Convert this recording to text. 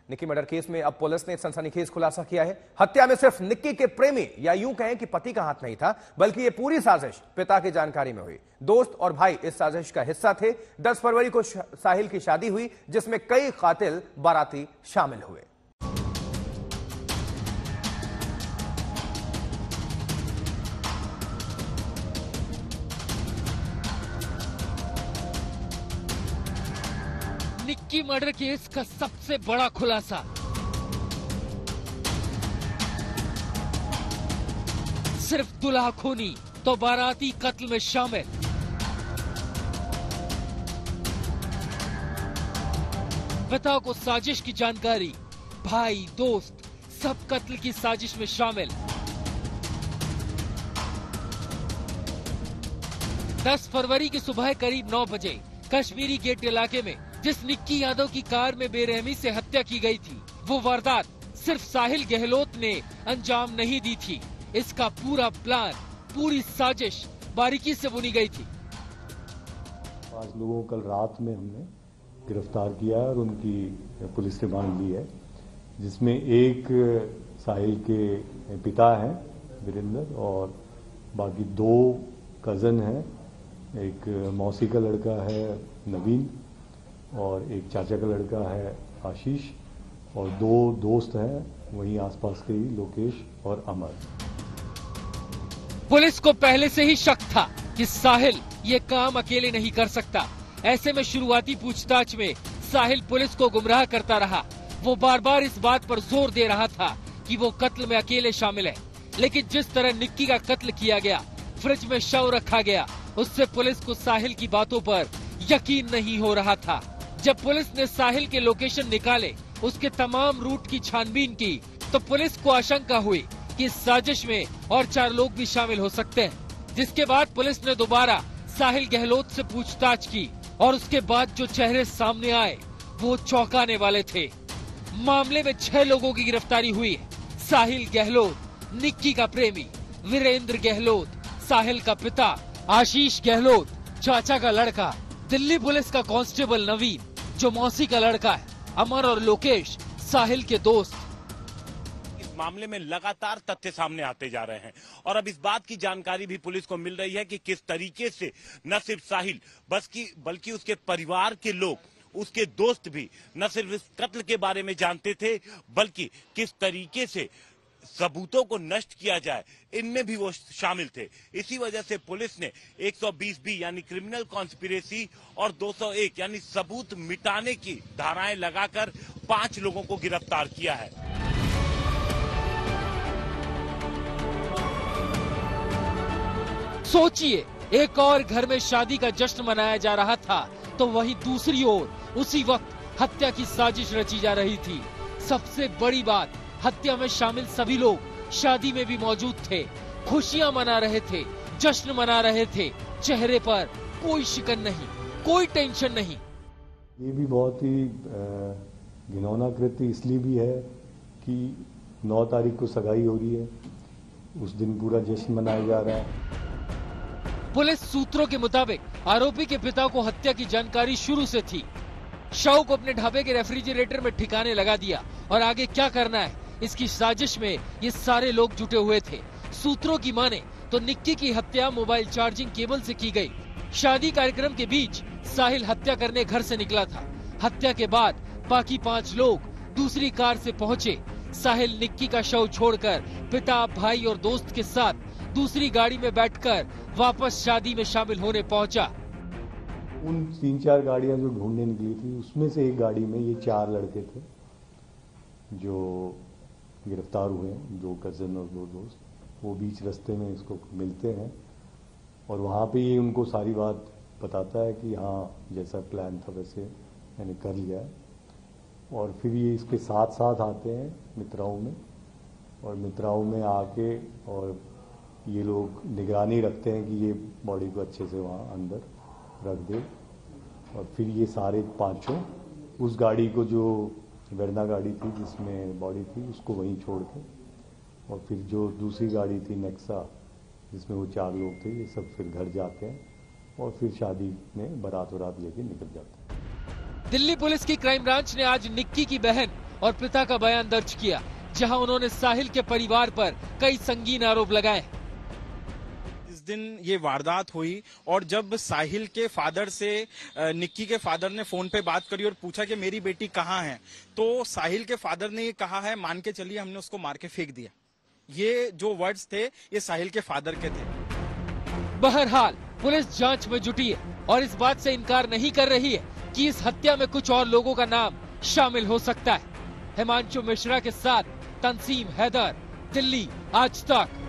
Nikki murder case में अब police ने सनसनीखेज खुलासा किया है। हत्या में सिर्फ निक्की के प्रेमी या यूं कहें कि पति का हाथ नहीं था, बल्कि यह पूरी साजिश पिता की जानकारी में हुई। दोस्त और भाई इस साजिश का हिस्सा थे। 10 फरवरी को साहिल की शादी हुई, जिसमें कई कातिल बाराती शामिल हुए। निक्की मर्डर केस का सबसे बड़ा खुलासा। सिर्फ दुल्हा खूनी तो बाराती कत्ल में शामिल। पिता को साजिश की जानकारी, भाई दोस्त सब कत्ल की साजिश में शामिल। 10 फरवरी की सुबह करीब 9 बजे कश्मीरी गेट इलाके में जिस निक्की यादव की कार में बेरहमी से हत्या की गई थी, वो वारदात सिर्फ साहिल गहलोत ने अंजाम नहीं दी थी। इसका पूरा प्लान, पूरी साजिश बारीकी से बुनी गई थी। 5 लोगों को कल रात में हमने गिरफ्तार किया और उनकी पुलिस रिमांड ली है, जिसमें एक साहिल के पिता हैं वीरेंद्र और बाकी 2 कजन हैं। एक मौसी का लड़का है नवीन और एक चाचा का लड़का है आशीष और 2 दोस्त हैं वहीं आसपास के ही, लोकेश और अमर। पुलिस को पहले से ही शक था कि साहिल ये काम अकेले नहीं कर सकता। ऐसे में शुरुआती पूछताछ में साहिल पुलिस को गुमराह करता रहा। वो बार बार इस बात पर जोर दे रहा था कि वो कत्ल में अकेले शामिल है, लेकिन जिस तरह निक्की का कत्ल किया गया, फ्रिज में शव रखा गया, उससे पुलिस को साहिल की बातों पर यकीन नहीं हो रहा था। जब पुलिस ने साहिल के लोकेशन निकाले, उसके तमाम रूट की छानबीन की, तो पुलिस को आशंका हुई कि इस साजिश में और 4 लोग भी शामिल हो सकते हैं। जिसके बाद पुलिस ने दोबारा साहिल गहलोत से पूछताछ की और उसके बाद जो चेहरे सामने आए वो चौंकाने वाले थे। मामले में 6 लोगों की गिरफ्तारी हुई है। साहिल गहलोत, निक्की का प्रेमी वीरेंद्र गहलोत, साहिल का पिता आशीष गहलोत, चाचा का लड़का दिल्ली पुलिस का कांस्टेबल नवीन जो मौसी का लड़का है, अमर और लोकेश साहिल के दोस्त। इस मामले में लगातार तथ्य सामने आते जा रहे हैं और अब इस बात की जानकारी भी पुलिस को मिल रही है कि किस तरीके से न सिर्फ साहिल बल्कि उसके परिवार के लोग, उसके दोस्त भी न सिर्फ इस कत्ल के बारे में जानते थे, बल्कि किस तरीके से सबूतों को नष्ट किया जाए, इनमें भी वो शामिल थे। इसी वजह से पुलिस ने 120B यानी क्रिमिनल कॉन्स्पिरेसी और 201 यानी सबूत मिटाने की धाराएं लगाकर 5 लोगों को गिरफ्तार किया है। सोचिए, एक और घर में शादी का जश्न मनाया जा रहा था, तो वहीं दूसरी ओर उसी वक्त हत्या की साजिश रची जा रही थी। सबसे बड़ी बात, हत्या में शामिल सभी लोग शादी में भी मौजूद थे, खुशियां मना रहे थे, जश्न मना रहे थे। चेहरे पर कोई शिकन नहीं, कोई टेंशन नहीं। ये भी बहुत ही घिनौना कृत्य इसलिए भी है कि 9 तारीख को सगाई हो रही है, उस दिन पूरा जश्न मनाया जा रहा है। पुलिस सूत्रों के मुताबिक आरोपी के पिता को हत्या की जानकारी शुरू से थी। शव को अपने ढाबे के रेफ्रिजरेटर में ठिकाने लगा दिया और आगे क्या करना है, इसकी साजिश में ये सारे लोग जुटे हुए थे। सूत्रों की माने तो निक्की की हत्या मोबाइल चार्जिंग केबल से की गई। शादी कार्यक्रम के बीच साहिल हत्या करने घर से निकला था। हत्या के बाद बाकी 5 लोग दूसरी कार से पहुंचे। साहिल निक्की का शव छोड़कर पिता, भाई और दोस्त के साथ दूसरी गाड़ी में बैठकर वापस शादी में शामिल होने पहुंचा। उन 3-4 गाड़ियां जो ढूंढने निकली थी, उसमें से एक गाड़ी में ये 4 लड़के थे जो गिरफ्तार हुए हैं, 2 कजन और 2 दोस्त। वो बीच रास्ते में इसको मिलते हैं और वहाँ पे ये उनको सारी बात बताता है कि हाँ, जैसा प्लान था वैसे मैंने कर लिया है। और फिर ये इसके साथ साथ आते हैं मित्राओं में, और मित्राओं में आके और ये लोग निगरानी रखते हैं कि ये बॉडी को अच्छे से वहाँ अंदर रख दे। और फिर ये सारे 5 उस गाड़ी को, जो वेरना गाड़ी थी जिसमें बॉडी थी, उसको वहीं छोड़ के, और फिर जो दूसरी गाड़ी थी नेक्सा जिसमें वो 4 लोग थे, ये सब फिर घर जाते हैं और फिर शादी में बारात लेके निकल जाते हैं। दिल्ली पुलिस की क्राइम ब्रांच ने आज निक्की की बहन और पिता का बयान दर्ज किया, जहां उन्होंने साहिल के परिवार पर कई संगीन आरोप लगाए। इस दिन ये वारदात हुई और जब साहिल के फादर से निक्की के फादर ने फोन पे बात करी और पूछा कि मेरी बेटी कहाँ है, तो साहिल के फादर ने ये कहा है, मान के चलिए हमने उसको मार के फेंक दिया। ये जो वर्ड्स थे ये साहिल के फादर के थे। बहरहाल पुलिस जांच में जुटी है और इस बात से इनकार नहीं कर रही है कि इस हत्या में कुछ और लोगों का नाम शामिल हो सकता है। हिमांशु मिश्रा के साथ तंसीम हैदर, दिल्ली, आज तक।